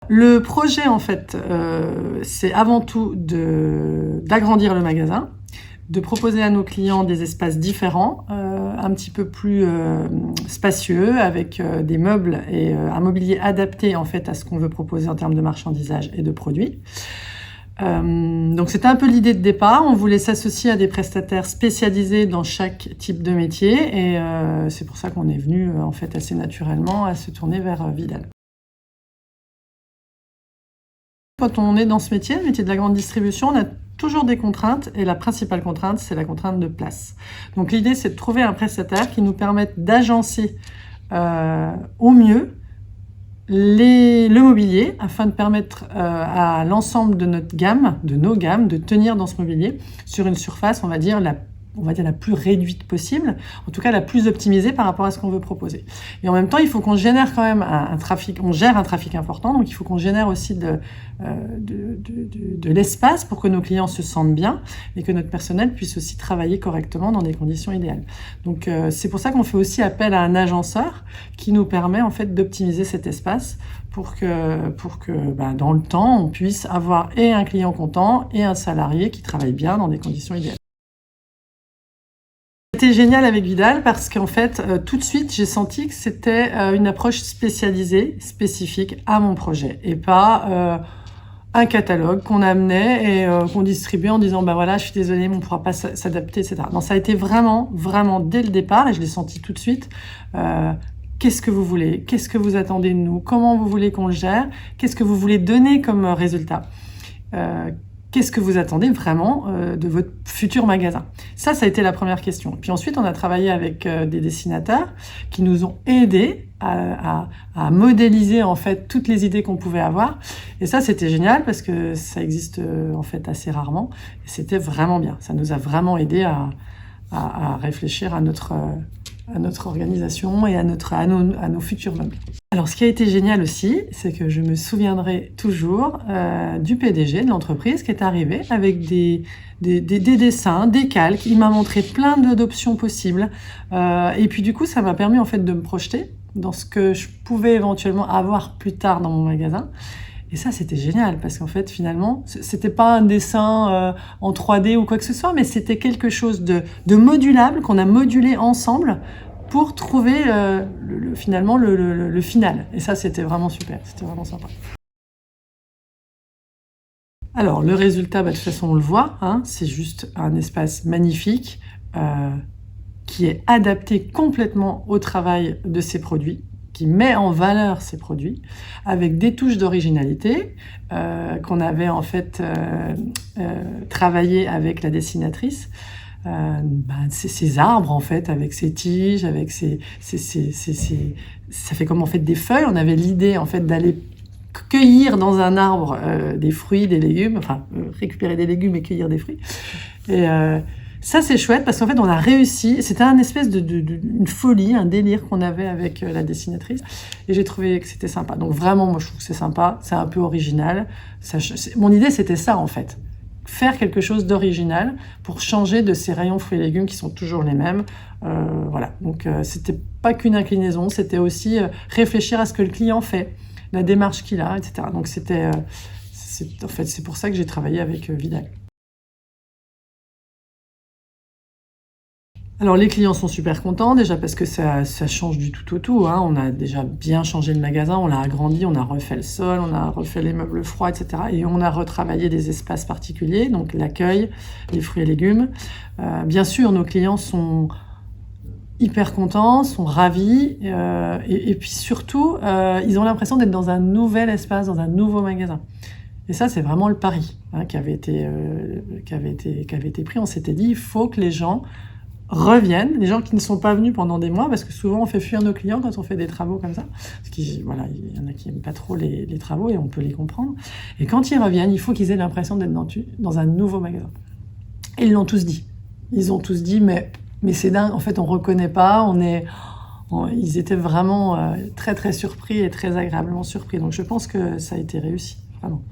Le projet, en fait, c'est avant tout d'agrandir le magasin, de proposer à nos clients des espaces différents, un petit peu plus spacieux, avec des meubles et un mobilier adapté, en fait, à ce qu'on veut proposer en termes de marchandisage et de produits. Donc c'était un peu l'idée de départ. On voulait s'associer à des prestataires spécialisés dans chaque type de métier, et c'est pour ça qu'on est venu, en fait, assez naturellement à se tourner vers Vidal. Quand on est dans ce métier, le métier de la grande distribution, on a toujours des contraintes, et la principale contrainte, c'est la contrainte de place. Donc l'idée, c'est de trouver un prestataire qui nous permette d'agencer au mieux le mobilier, afin de permettre à l'ensemble de notre gamme, de nos gammes, de tenir dans ce mobilier sur une surface, on va dire la plus réduite possible, en tout cas la plus optimisée par rapport à ce qu'on veut proposer. Et en même temps, il faut qu'on génère quand même un trafic, on gère un trafic important, donc il faut qu'on génère aussi de l'espace pour que nos clients se sentent bien et que notre personnel puisse aussi travailler correctement dans des conditions idéales. Donc c'est pour ça qu'on fait aussi appel à un agenceur qui nous permet en fait d'optimiser cet espace pour que dans le temps, on puisse avoir et un client content et un salarié qui travaille bien dans des conditions idéales. C'était génial avec Vidal parce qu'en fait, tout de suite, j'ai senti que c'était une approche spécialisée, spécifique à mon projet, et pas un catalogue qu'on amenait et qu'on distribuait en disant voilà, je suis désolée, mais on ne pourra pas s'adapter, etc. Non, ça a été vraiment, vraiment dès le départ, et je l'ai senti tout de suite. Qu'est-ce que vous voulez? Qu'est-ce que vous attendez de nous? Comment vous voulez qu'on le gère? Qu'est-ce que vous voulez donner comme résultat? Qu'est-ce que vous attendez vraiment de votre futur magasin? Ça a été la première question. Puis ensuite, on a travaillé avec des dessinateurs qui nous ont aidés à modéliser en fait toutes les idées qu'on pouvait avoir. Et ça, c'était génial parce que ça existe en fait assez rarement. Et c'était vraiment bien. Ça nous a vraiment aidé à réfléchir à notre organisation et à nos futurs meubles. Alors, ce qui a été génial aussi, c'est que je me souviendrai toujours du PDG de l'entreprise qui est arrivé avec des dessins, des calques. Il m'a montré plein d'options possibles. Et puis, du coup, ça m'a permis en fait de me projeter dans ce que je pouvais éventuellement avoir plus tard dans mon magasin. Et ça, c'était génial parce qu'en fait, finalement, c'était pas un dessin en 3D ou quoi que ce soit, mais c'était quelque chose de modulable qu'on a modulé ensemble pour trouver finalement le final. Et ça, c'était vraiment super, c'était vraiment sympa. Alors, le résultat, de toute façon, on le voit, hein, c'est juste un espace magnifique qui est adapté complètement au travail de ces produits, qui met en valeur ces produits, avec des touches d'originalité qu'on avait en fait travaillé avec la dessinatrice. Ces arbres en fait, avec ces tiges, avec ça fait comme en fait des feuilles. On avait l'idée en fait d'aller cueillir dans un arbre des fruits, des légumes, enfin récupérer des légumes et cueillir des fruits. Et ça, c'est chouette parce qu'en fait, on a réussi. C'était un espèce une folie, un délire qu'on avait avec la dessinatrice. Et j'ai trouvé que c'était sympa. Donc vraiment, moi, je trouve que c'est sympa. C'est un peu original. Mon idée, c'était ça, en fait. Faire quelque chose d'original pour changer de ces rayons fruits et légumes qui sont toujours les mêmes. Voilà. Donc, c'était pas qu'une inclinaison. C'était aussi réfléchir à ce que le client fait, la démarche qu'il a, etc. Donc, en fait, c'est pour ça que j'ai travaillé avec Vidal. Alors les clients sont super contents, déjà parce que ça change du tout au tout, hein. On a déjà bien changé le magasin, on l'a agrandi, on a refait le sol, on a refait les meubles froids, etc. Et on a retravaillé des espaces particuliers, donc l'accueil, les fruits et légumes. Bien sûr, nos clients sont hyper contents, sont ravis, et puis surtout, ils ont l'impression d'être dans un nouvel espace, dans un nouveau magasin. Et ça, c'est vraiment le pari qui avait été pris. On s'était dit, il faut que les gens reviennent, les gens qui ne sont pas venus pendant des mois, parce que souvent on fait fuir nos clients quand on fait des travaux comme ça, parce qu'il y en a qui n'aiment pas trop les travaux et on peut les comprendre. Et quand ils reviennent, il faut qu'ils aient l'impression d'être dans un nouveau magasin. Et ils l'ont tous dit. Ils ont tous dit, mais c'est dingue, en fait on ne reconnaît pas, ils étaient vraiment très très surpris et très agréablement surpris. Donc je pense que ça a été réussi, vraiment.